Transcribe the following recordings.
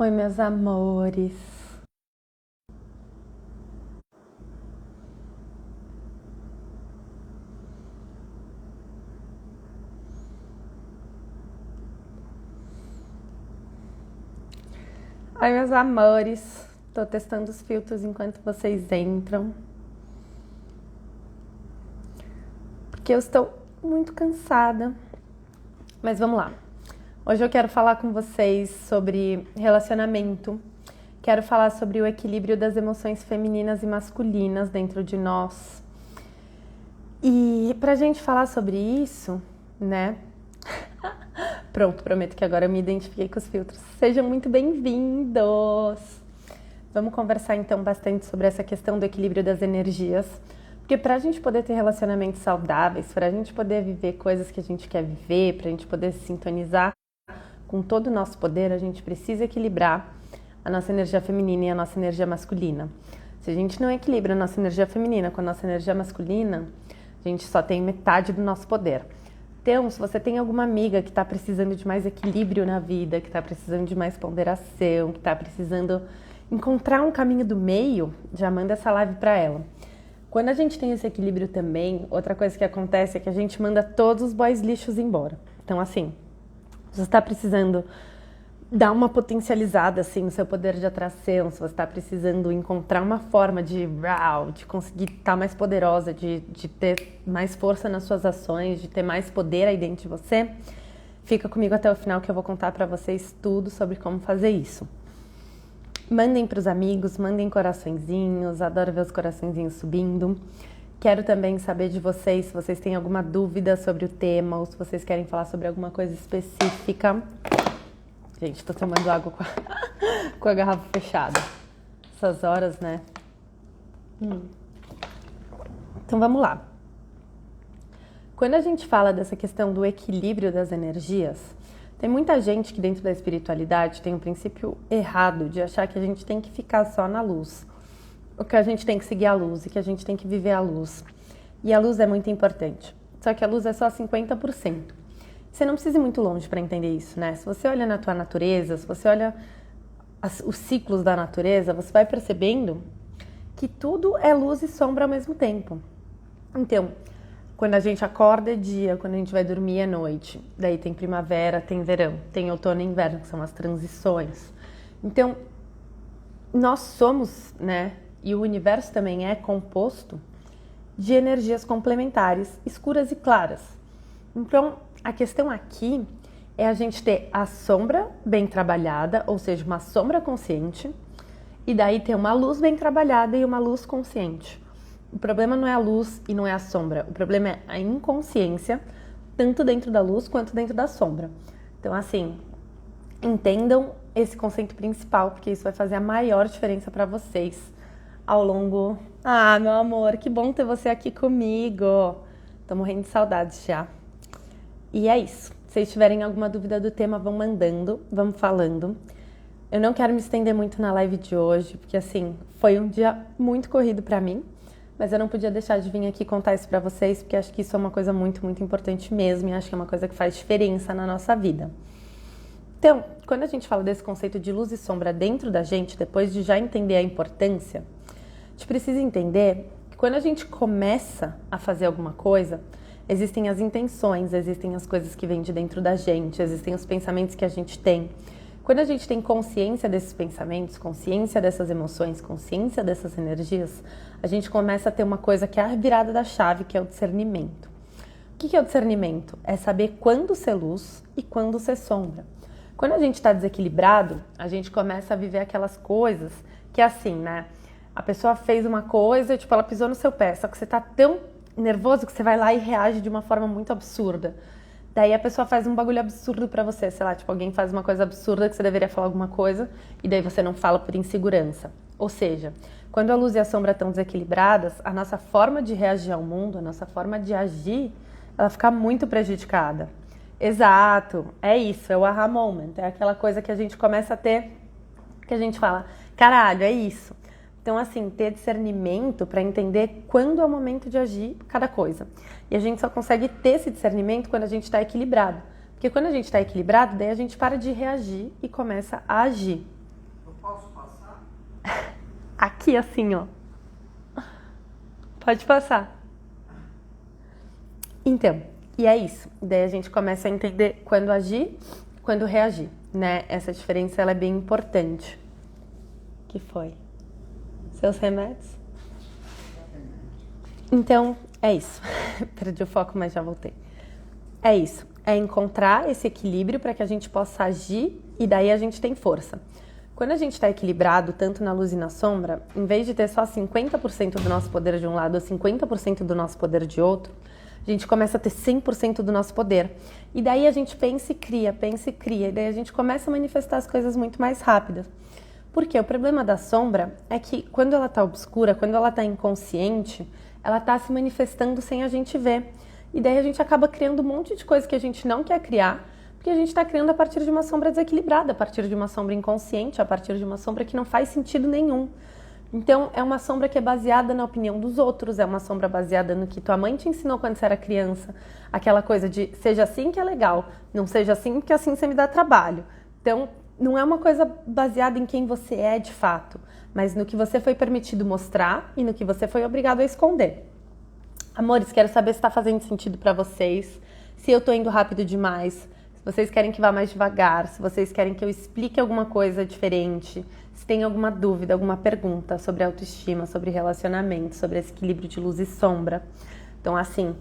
Oi, meus amores. Oi, meus amores. Tô testando os filtros enquanto vocês entram. Porque eu estou muito cansada. Mas vamos lá. Hoje eu quero falar com vocês sobre relacionamento. Quero falar sobre o equilíbrio das emoções femininas e masculinas dentro de nós. E pra gente falar sobre isso, né? Pronto, prometo que agora eu me identifiquei com os filtros. Sejam muito bem-vindos! Vamos conversar então bastante sobre essa questão do equilíbrio das energias. Porque pra gente poder ter relacionamentos saudáveis, pra gente poder viver coisas que a gente quer viver, pra gente poder se sintonizar com todo o nosso poder, a gente precisa equilibrar a nossa energia feminina e a nossa energia masculina. Se a gente não equilibra a nossa energia feminina com a nossa energia masculina, a gente só tem metade do nosso poder. Então, se você tem alguma amiga que está precisando de mais equilíbrio na vida, que está precisando de mais ponderação, que está precisando encontrar um caminho do meio, já manda essa live para ela. Quando a gente tem esse equilíbrio também, outra coisa que acontece é que a gente manda todos os boys lixos embora. Então, assim, se você está precisando dar uma potencializada assim, no seu poder de atração, se você está precisando encontrar uma forma de conseguir estar mais poderosa, de ter mais força nas suas ações, de ter mais poder aí dentro de você, fica comigo até o final que eu vou contar para vocês tudo sobre como fazer isso. Mandem para os amigos, mandem coraçõezinhos, adoro ver os coraçõezinhos subindo. Quero também saber de vocês, se vocês têm alguma dúvida sobre o tema ou se vocês querem falar sobre alguma coisa específica. Gente, tô tomando água com a garrafa fechada. Essas horas, né? Então vamos lá. Quando a gente fala dessa questão do equilíbrio das energias, tem muita gente que dentro da espiritualidade tem um princípio errado de achar que a gente tem que ficar só na luz. Ou que a gente tem que seguir a luz e que a gente tem que viver a luz. E a luz é muito importante. Só que a luz é só 50%. Você não precisa ir muito longe para entender isso, né? Se você olha na tua natureza, se você olha os ciclos da natureza, você vai percebendo que tudo é luz e sombra ao mesmo tempo. Então, quando a gente acorda é dia, quando a gente vai dormir é noite. Daí tem primavera, tem verão, tem outono e inverno, que são as transições. Então, nós somos, né? E o universo também é composto de energias complementares, escuras e claras. Então, a questão aqui é a gente ter a sombra bem trabalhada, ou seja, uma sombra consciente, e daí ter uma luz bem trabalhada e uma luz consciente. O problema não é a luz e não é a sombra, o problema é a inconsciência, tanto dentro da luz quanto dentro da sombra. Então, assim, entendam esse conceito principal, porque isso vai fazer a maior diferença para vocês ao longo... Ah, meu amor, que bom ter você aqui comigo. Tô morrendo de saudades já. E é isso. Se vocês tiverem alguma dúvida do tema, vão mandando, vamos falando. Eu não quero me estender muito na live de hoje, porque assim, foi um dia muito corrido pra mim, mas eu não podia deixar de vir aqui contar isso pra vocês, porque acho que isso é uma coisa muito, muito importante mesmo, e acho que é uma coisa que faz diferença na nossa vida. Então, quando a gente fala desse conceito de luz e sombra dentro da gente, depois de já entender a importância, a gente precisa entender que quando a gente começa a fazer alguma coisa, existem as intenções, existem as coisas que vêm de dentro da gente, existem os pensamentos que a gente tem. Quando a gente tem consciência desses pensamentos, consciência dessas emoções, consciência dessas energias, a gente começa a ter uma coisa que é a virada da chave, que é o discernimento. O que é o discernimento? É saber quando ser luz e quando ser sombra. Quando a gente está desequilibrado, a gente começa a viver aquelas coisas que é assim, né? A pessoa fez uma coisa, tipo, ela pisou no seu pé, só que você tá tão nervoso que você vai lá e reage de uma forma muito absurda. Daí a pessoa faz um bagulho absurdo pra você, sei lá, tipo, alguém faz uma coisa absurda que você deveria falar alguma coisa e daí você não fala por insegurança. Ou seja, quando a luz e a sombra estão desequilibradas, a nossa forma de reagir ao mundo, a nossa forma de agir, ela fica muito prejudicada. Exato, é isso, é o aha moment, é aquela coisa que a gente começa a ter, que a gente fala, caralho, é isso. Então, assim, ter discernimento para entender quando é o momento de agir cada coisa. E a gente só consegue ter esse discernimento quando a gente está equilibrado. Porque quando a gente está equilibrado, daí a gente para de reagir e começa a agir. Aqui assim, ó. Pode passar. Então, e é isso. Daí a gente começa a entender quando agir, quando reagir, né? Essa diferença, ela é bem importante. Que foi? Seus remédios? Então, é isso. Perdi o foco, mas já voltei. É isso. É encontrar esse equilíbrio para que a gente possa agir e daí a gente tem força. Quando a gente está equilibrado, tanto na luz e na sombra, em vez de ter só 50% do nosso poder de um lado ou 50% do nosso poder de outro, a gente começa a ter 100% do nosso poder. E daí a gente pensa e cria, e daí a gente começa a manifestar as coisas muito mais rápidas. Porque o problema da sombra é que quando ela está obscura, quando ela está inconsciente, ela está se manifestando sem a gente ver. E daí a gente acaba criando um monte de coisa que a gente não quer criar, porque a gente está criando a partir de uma sombra desequilibrada, a partir de uma sombra inconsciente, a partir de uma sombra que não faz sentido nenhum. Então, é uma sombra que é baseada na opinião dos outros, é uma sombra baseada no que tua mãe te ensinou quando você era criança. Aquela coisa de, seja assim que é legal, não seja assim porque assim você me dá trabalho. Então, não é uma coisa baseada em quem você é de fato, mas no que você foi permitido mostrar e no que você foi obrigado a esconder. Amores, quero saber se está fazendo sentido para vocês, se eu estou indo rápido demais, se vocês querem que vá mais devagar, se vocês querem que eu explique alguma coisa diferente, se tem alguma dúvida, alguma pergunta sobre autoestima, sobre relacionamento, sobre esse equilíbrio de luz e sombra. Então, assim,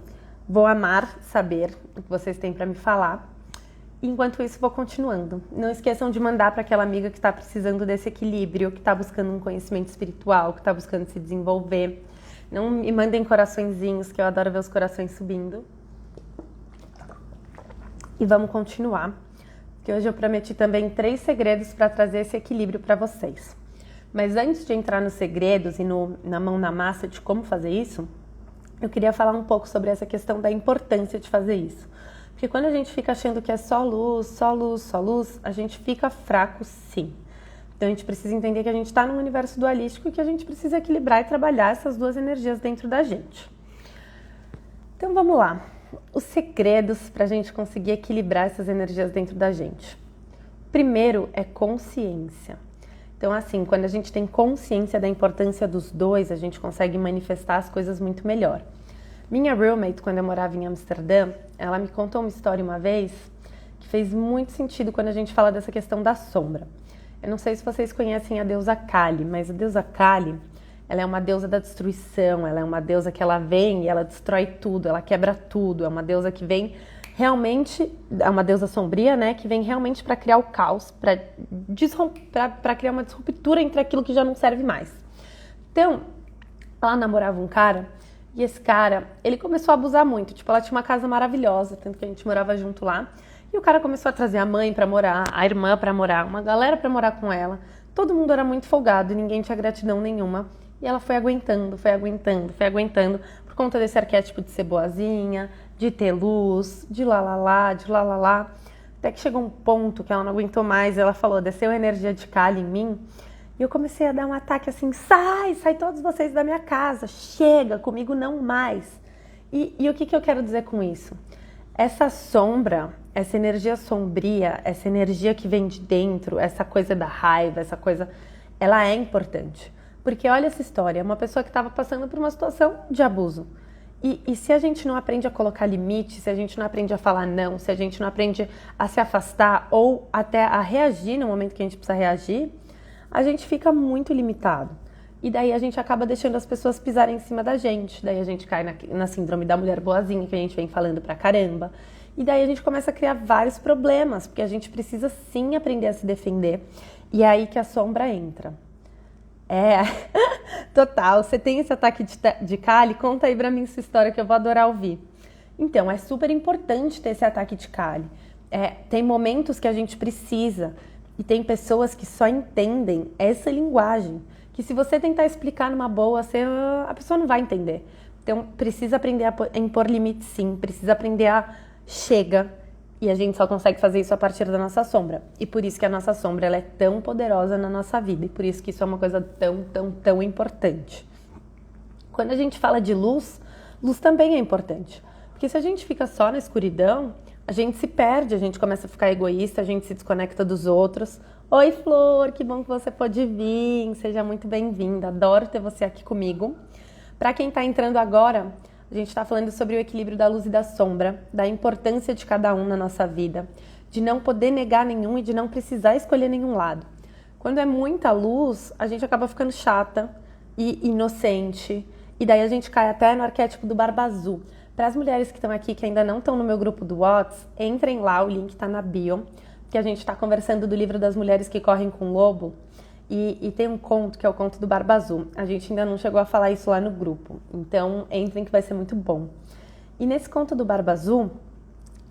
vou amar saber o que vocês têm para me falar. Enquanto isso, vou continuando. Não esqueçam de mandar para aquela amiga que está precisando desse equilíbrio, que está buscando um conhecimento espiritual, que está buscando se desenvolver. Não me mandem coraçõezinhos, que eu adoro ver os corações subindo. E vamos continuar, porque hoje eu prometi também 3 segredos para trazer esse equilíbrio para vocês. Mas antes de entrar nos segredos e na mão na massa de como fazer isso, eu queria falar um pouco sobre essa questão da importância de fazer isso. Porque quando a gente fica achando que é só luz, só luz, só luz, a gente fica fraco sim. Então a gente precisa entender que a gente está num universo dualístico e que a gente precisa equilibrar e trabalhar essas duas energias dentro da gente. Então vamos lá. Os segredos para a gente conseguir equilibrar essas energias dentro da gente. Primeiro é consciência. Então assim, quando a gente tem consciência da importância dos dois, a gente consegue manifestar as coisas muito melhor. Minha roommate, quando eu morava em Amsterdã, ela me contou uma história uma vez que fez muito sentido quando a gente fala dessa questão da sombra. Eu não sei se vocês conhecem a deusa Kali, mas a deusa Kali, ela é uma deusa da destruição, ela é uma deusa que ela vem e ela destrói tudo, ela quebra tudo, é uma deusa que vem realmente, é uma deusa sombria, né, que vem realmente para criar o caos, para criar uma disruptura entre aquilo que já não serve mais. Então, ela namorava um cara, e esse cara, ele começou a abusar muito, tipo, ela tinha uma casa maravilhosa, tanto que a gente morava junto lá, e o cara começou a trazer a mãe pra morar, a irmã pra morar, uma galera pra morar com ela, todo mundo era muito folgado e ninguém tinha gratidão nenhuma, e ela foi aguentando, por conta desse arquétipo de ser boazinha, de ter luz, de lá, até que chegou um ponto que ela não aguentou mais, ela falou, desceu a energia de Kali em mim, e eu comecei a dar um ataque assim, sai todos vocês da minha casa, chega, comigo não mais. E o que eu quero dizer com isso? Essa sombra, essa energia sombria, essa energia que vem de dentro, essa coisa da raiva, essa coisa, ela é importante. Porque olha essa história, uma pessoa que estava passando por uma situação de abuso. E se a gente não aprende a colocar limite, se a gente não aprende a falar não, se a gente não aprende a se afastar ou até a reagir no momento que a gente precisa reagir, a gente fica muito limitado. E daí a gente acaba deixando as pessoas pisarem em cima da gente. Daí a gente cai na síndrome da mulher boazinha, que a gente vem falando pra caramba. E daí a gente começa a criar vários problemas, porque a gente precisa sim aprender a se defender. E é aí que a sombra entra. Total. Você tem esse ataque de Kali? Conta aí pra mim essa história que eu vou adorar ouvir. Então, é super importante ter esse ataque de Kali. Tem momentos que a gente precisa. E tem pessoas que só entendem essa linguagem, que se você tentar explicar numa boa, a pessoa não vai entender. Então, precisa aprender a impor limites sim, precisa aprender a chega, e a gente só consegue fazer isso a partir da nossa sombra. E por isso que a nossa sombra ela é tão poderosa na nossa vida, e por isso que isso é uma coisa tão importante. Quando a gente fala de luz, luz também é importante. Porque se a gente fica só na escuridão, a gente se perde, a gente começa a ficar egoísta, a gente se desconecta dos outros, Oi, Flor, que bom que você pôde vir. Seja muito bem-vinda. Adoro ter você aqui comigo. Para quem está entrando agora, a gente está falando sobre o equilíbrio da luz e da sombra, da importância de cada um na nossa vida, de não poder negar nenhum e de não precisar escolher nenhum lado. Quando é muita luz, a gente acaba ficando chata e inocente, e daí a gente cai até no arquétipo do barba azul. Para as mulheres que estão aqui, que ainda não estão no meu grupo do WhatsApp, entrem lá, o link está na bio, que a gente está conversando do livro das mulheres que correm com o lobo, e tem um conto que é o conto do Barba Azul. A gente ainda não chegou a falar isso lá no grupo, então entrem que vai ser muito bom. E nesse conto do Barba Azul,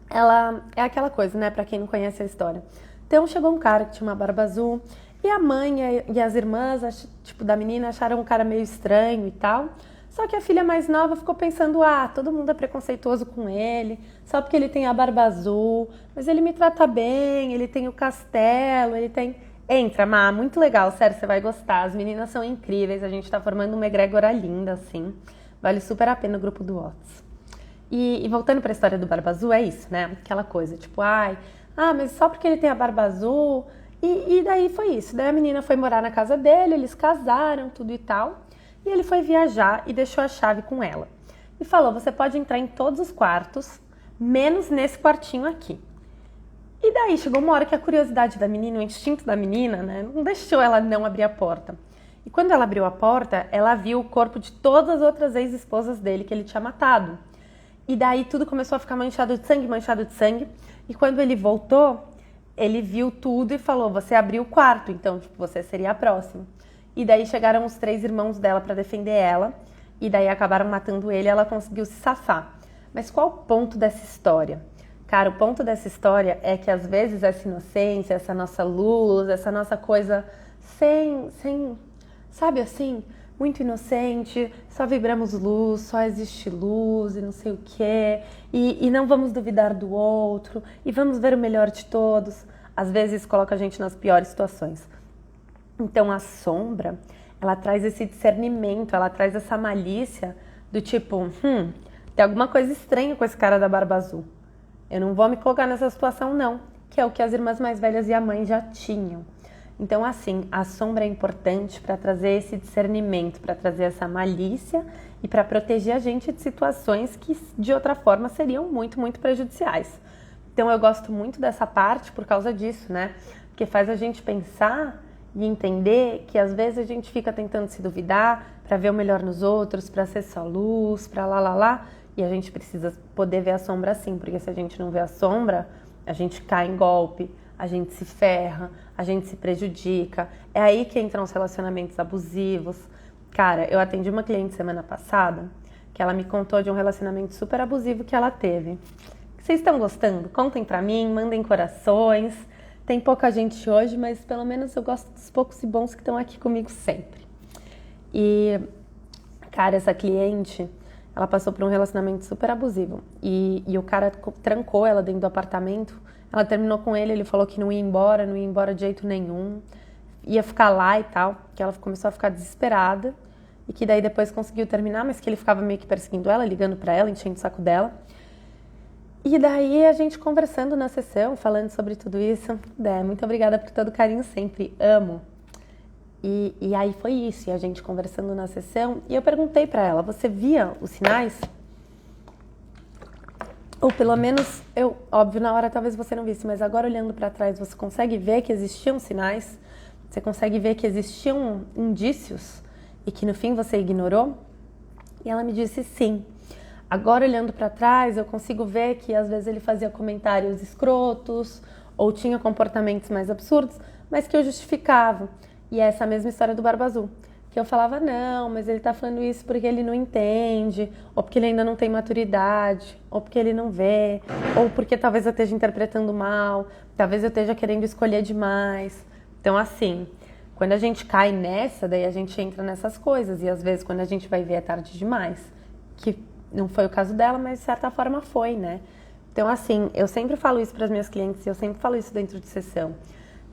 ela é aquela coisa, né, para quem não conhece a história. Então chegou um cara que tinha uma barba azul, e a mãe e as irmãs, tipo, da menina acharam um cara meio estranho e tal. Só que a filha mais nova ficou pensando, todo mundo é preconceituoso com ele, só porque ele tem a barba azul, mas ele me trata bem, ele tem o castelo, ele tem... Entra, Má, muito legal, sério, você vai gostar, as meninas são incríveis, a gente tá formando uma egrégora linda, assim, vale super a pena o grupo do WhatsApp. E voltando pra história do barba azul, é isso, né, aquela coisa, tipo, mas só porque ele tem a barba azul, e daí foi isso, daí a menina foi morar na casa dele, eles casaram, tudo e tal... E ele foi viajar e deixou a chave com ela. E falou, você pode entrar em todos os quartos, menos nesse quartinho aqui. E daí chegou uma hora que a curiosidade da menina, o instinto da menina, né, não deixou ela não abrir a porta. E quando ela abriu a porta, ela viu o corpo de todas as outras ex-esposas dele que ele tinha matado. E daí tudo começou a ficar manchado de sangue, manchado de sangue. E quando ele voltou, ele viu tudo e falou, você abriu o quarto, então tipo, você seria a próxima. E daí chegaram os 3 irmãos dela para defender ela, e daí acabaram matando ele e ela conseguiu se safar. Mas qual o ponto dessa história? Cara, o ponto dessa história é que às vezes essa inocência, essa nossa luz, essa nossa coisa sem, sabe assim, muito inocente, só vibramos luz, só existe luz e não sei o quê, e não vamos duvidar do outro, e vamos ver o melhor de todos, às vezes coloca a gente nas piores situações. Então a sombra, ela traz esse discernimento, ela traz essa malícia do tipo, tem alguma coisa estranha com esse cara da barba azul. Eu não vou me colocar nessa situação não, que é o que as irmãs mais velhas e a mãe já tinham. Então assim, a sombra é importante para trazer esse discernimento, para trazer essa malícia e para proteger a gente de situações que de outra forma seriam muito, muito prejudiciais. Então eu gosto muito dessa parte por causa disso, né? Porque faz a gente pensar e entender que às vezes a gente fica tentando se duvidar para ver o melhor nos outros, para ser só luz, para lá, e a gente precisa poder ver a sombra assim, porque se a gente não vê a sombra, a gente cai em golpe, a gente se ferra, a gente se prejudica. É aí que entram os relacionamentos abusivos. Cara, eu atendi uma cliente semana passada que ela me contou de um relacionamento super abusivo que ela teve. Vocês estão gostando? Contem pra mim, mandem corações. Tem pouca gente hoje, mas pelo menos eu gosto dos poucos e bons que estão aqui comigo sempre. E, cara, essa cliente, ela passou por um relacionamento super abusivo. E o cara trancou ela dentro do apartamento. Ela terminou com ele, ele falou que não ia embora de jeito nenhum. Ia ficar lá e tal, que ela começou a ficar desesperada. E que daí depois conseguiu terminar, mas que ele ficava meio que perseguindo ela, ligando pra ela, enchendo o saco dela. E daí a gente conversando na sessão, falando sobre tudo isso. Muito obrigada por todo o carinho sempre, amo. E aí foi isso, e a gente conversando na sessão. E eu perguntei pra ela, você via os sinais? Ou pelo menos, óbvio, na hora talvez você não visse, mas agora olhando pra trás, você consegue ver que existiam sinais? Você consegue ver que existiam indícios? E que no fim você ignorou? E ela me disse sim. Agora, olhando para trás, eu consigo ver que às vezes ele fazia comentários escrotos ou tinha comportamentos mais absurdos, mas que eu justificava. E é essa mesma história do Barba Azul, que eu falava, não, mas ele tá falando isso porque ele não entende, ou porque ele ainda não tem maturidade, ou porque ele não vê, ou porque talvez eu esteja interpretando mal, talvez eu esteja querendo escolher demais. Então, assim, quando a gente cai nessa, daí a gente entra nessas coisas, e às vezes quando a gente vai ver é tarde demais, que não foi o caso dela, mas de certa forma foi, né? Então, assim, eu sempre falo isso para as minhas clientes, eu sempre falo isso dentro de sessão.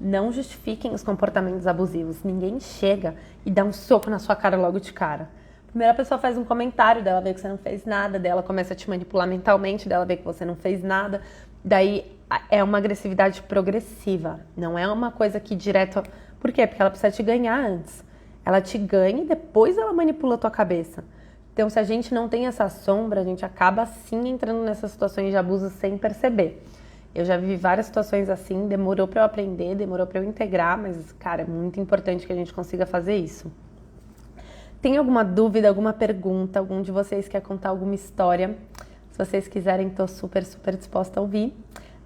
Não justifiquem os comportamentos abusivos. Ninguém chega e dá um soco na sua cara logo de cara. Primeiro a pessoa faz um comentário, dela vê que você não fez nada, dela começa a te manipular mentalmente, dela vê que você não fez nada. Daí é uma agressividade progressiva, não é uma coisa que direto... Por quê? Porque ela precisa te ganhar antes. Ela te ganha e depois ela manipula a tua cabeça. Então, se a gente não tem essa sombra, a gente acaba sim entrando nessas situações de abuso sem perceber. Eu já vivi várias situações assim, demorou para eu aprender, demorou para eu integrar, mas, cara, é muito importante que a gente consiga fazer isso. Tem alguma dúvida, alguma pergunta? Algum de vocês quer contar alguma história? Se vocês quiserem, tô super, super disposta a ouvir.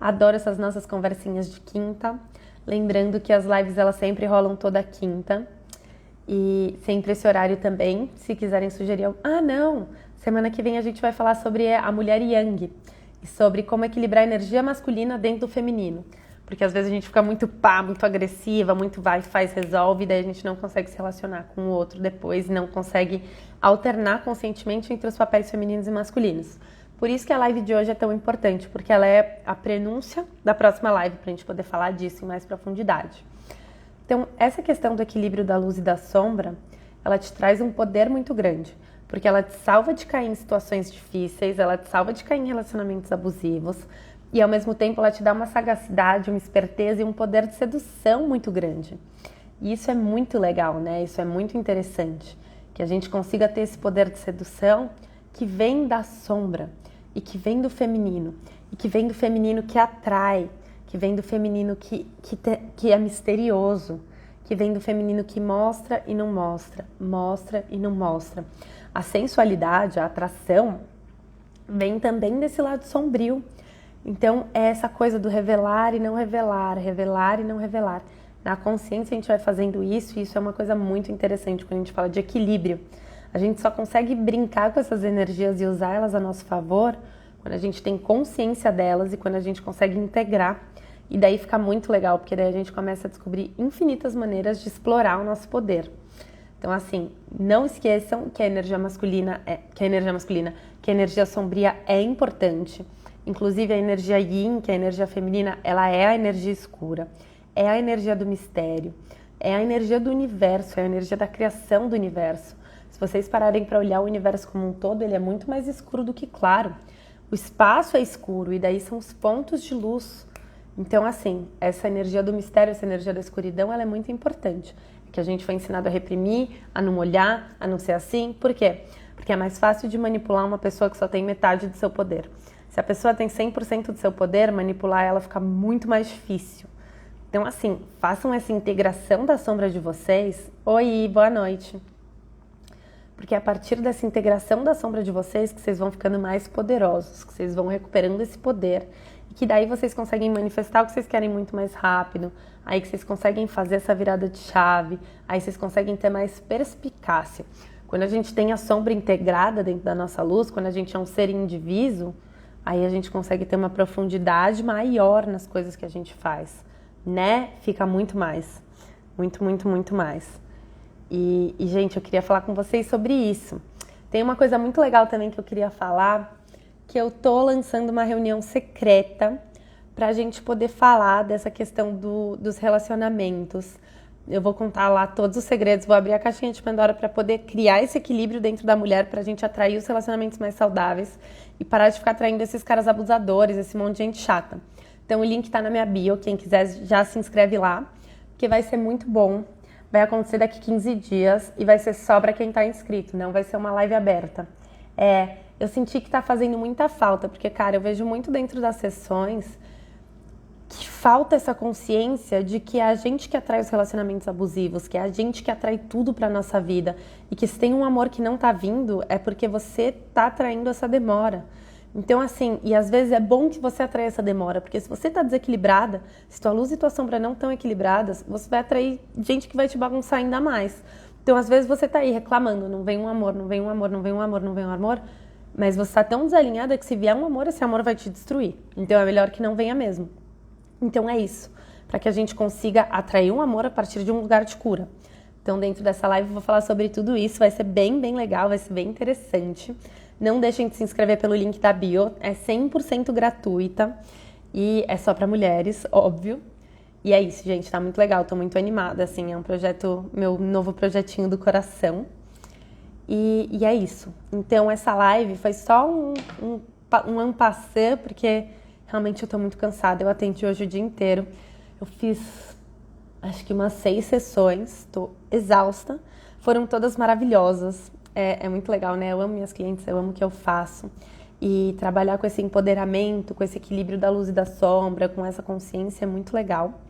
Adoro essas nossas conversinhas de quinta. Lembrando que as lives, elas sempre rolam toda quinta. E sempre esse horário também, se quiserem sugerir algo. Ah, não! Semana que vem a gente vai falar sobre a mulher Yang e sobre como equilibrar a energia masculina dentro do feminino. Porque às vezes a gente fica muito muito agressiva, muito vai, faz, resolve, e daí a gente não consegue se relacionar com o outro depois e não consegue alternar conscientemente entre os papéis femininos e masculinos. Por isso que a live de hoje é tão importante, porque ela é a prenúncia da próxima live, para a gente poder falar disso em mais profundidade. Então, essa questão do equilíbrio da luz e da sombra, ela te traz um poder muito grande, porque ela te salva de cair em situações difíceis, ela te salva de cair em relacionamentos abusivos, e ao mesmo tempo ela te dá uma sagacidade, uma esperteza e um poder de sedução muito grande. E isso é muito legal, né? Isso é muito interessante, que a gente consiga ter esse poder de sedução que vem da sombra, e que vem do feminino, e que vem do feminino que atrai, que vem do feminino que é misterioso, que vem do feminino que mostra e não mostra, mostra e não mostra. A sensualidade, a atração, vem também desse lado sombrio. Então, é essa coisa do revelar e não revelar, revelar e não revelar. Na consciência a gente vai fazendo isso, e isso é uma coisa muito interessante quando a gente fala de equilíbrio. A gente só consegue brincar com essas energias e usar elas a nosso favor quando a gente tem consciência delas e quando a gente consegue integrar. E daí fica muito legal, porque daí a gente começa a descobrir infinitas maneiras de explorar o nosso poder. Então, assim, não esqueçam que a energia masculina, que a energia sombria é importante. Inclusive a energia yin, que é a energia feminina, ela é a energia escura, é a energia do mistério, é a energia do universo, é a energia da criação do universo. Se vocês pararem para olhar o universo como um todo, ele é muito mais escuro do que claro. O espaço é escuro e daí são os pontos de luz. Então, assim, essa energia do mistério, essa energia da escuridão, ela é muito importante. Que a gente foi ensinado a reprimir, a não olhar, a não ser assim. Por quê? Porque é mais fácil de manipular uma pessoa que só tem metade do seu poder. Se a pessoa tem 100% do seu poder, manipular ela fica muito mais difícil. Então, assim, façam essa integração da sombra de vocês. Oi, boa noite. Porque é a partir dessa integração da sombra de vocês que vocês vão ficando mais poderosos, que vocês vão recuperando esse poder e que daí vocês conseguem manifestar o que vocês querem muito mais rápido, aí que vocês conseguem fazer essa virada de chave, aí vocês conseguem ter mais perspicácia. Quando a gente tem a sombra integrada dentro da nossa luz, quando a gente é um ser indiviso, aí a gente consegue ter uma profundidade maior nas coisas que a gente faz, né? Fica muito mais, muito, muito, muito mais. E, gente, eu queria falar com vocês sobre isso. Tem uma coisa muito legal também que eu queria falar, que eu tô lançando uma reunião secreta pra gente poder falar dessa questão dos relacionamentos. Eu vou contar lá todos os segredos, vou abrir a caixinha de Pandora para poder criar esse equilíbrio dentro da mulher, pra gente atrair os relacionamentos mais saudáveis e parar de ficar atraindo esses caras abusadores, esse monte de gente chata. Então o link tá na minha bio, quem quiser já se inscreve lá, porque vai ser muito bom. Vai acontecer daqui 15 dias e vai ser só para quem tá inscrito, não vai ser uma live aberta. Eu senti que tá fazendo muita falta, porque, cara, eu vejo muito dentro das sessões que falta essa consciência de que é a gente que atrai os relacionamentos abusivos, que é a gente que atrai tudo pra nossa vida e que se tem um amor que não tá vindo é porque você tá atraindo essa demora. Então, assim, e às vezes é bom que você atraia essa demora, porque se você tá desequilibrada, se tua luz e tua sombra não estão equilibradas, você vai atrair gente que vai te bagunçar ainda mais. Então, às vezes você tá aí reclamando, não vem um amor, não vem um amor, não vem um amor, não vem um amor, mas você tá tão desalinhada que se vier um amor, esse amor vai te destruir. Então, é melhor que não venha mesmo. Então, é isso, para que a gente consiga atrair um amor a partir de um lugar de cura. Então, dentro dessa live eu vou falar sobre tudo isso, vai ser bem, bem legal, vai ser bem interessante. Não deixem de se inscrever pelo link da bio, é 100% gratuita e é só para mulheres, óbvio. E é isso, gente, tá muito legal, tô muito animada, assim, é um projeto, meu novo projetinho do coração. E é isso. Então, essa live foi só um passeur, porque realmente eu tô muito cansada. Eu atendi hoje o dia inteiro. Eu fiz, acho que umas 6 sessões. Tô exausta. Foram todas maravilhosas. É muito legal, né? Eu amo minhas clientes, eu amo o que eu faço. E trabalhar com esse empoderamento, com esse equilíbrio da luz e da sombra, com essa consciência é muito legal.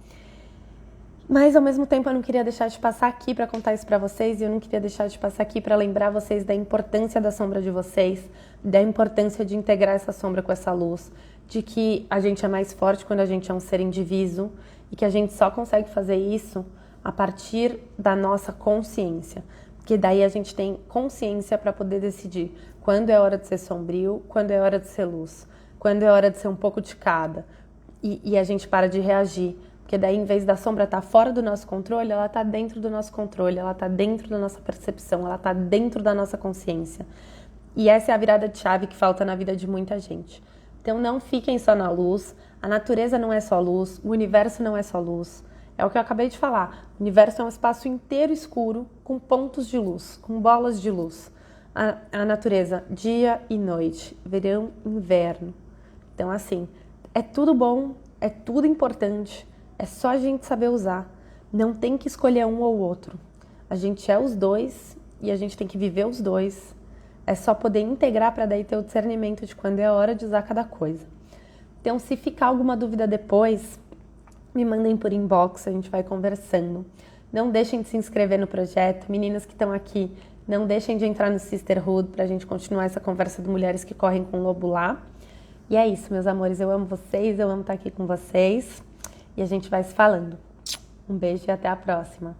Mas, ao mesmo tempo, eu não queria deixar de passar aqui para contar isso para vocês e eu não queria deixar de passar aqui para lembrar vocês da importância da sombra de vocês, da importância de integrar essa sombra com essa luz, de que a gente é mais forte quando a gente é um ser indiviso e que a gente só consegue fazer isso a partir da nossa consciência, porque daí a gente tem consciência para poder decidir quando é hora de ser sombrio, quando é hora de ser luz, quando é hora de ser um pouco de cada e a gente para de reagir. Porque daí, em vez da sombra estar fora do nosso controle, ela está dentro do nosso controle, ela está dentro da nossa percepção, ela está dentro da nossa consciência. E essa é a virada de chave que falta na vida de muita gente. Então não fiquem só na luz, a natureza não é só luz, o universo não é só luz. É o que eu acabei de falar, o universo é um espaço inteiro escuro, com pontos de luz, com bolas de luz. A natureza, dia e noite, verão, inverno. Então assim, é tudo bom, é tudo importante. É só a gente saber usar. Não tem que escolher um ou outro. A gente é os dois e a gente tem que viver os dois. É só poder integrar para daí ter o discernimento de quando é a hora de usar cada coisa. Então, se ficar alguma dúvida depois, me mandem por inbox, a gente vai conversando. Não deixem de se inscrever no projeto. Meninas que estão aqui, não deixem de entrar no Sisterhood para a gente continuar essa conversa de mulheres que correm com o lobo lá. E é isso, meus amores. Eu amo vocês, eu amo estar aqui com vocês. E a gente vai se falando. Um beijo e até a próxima.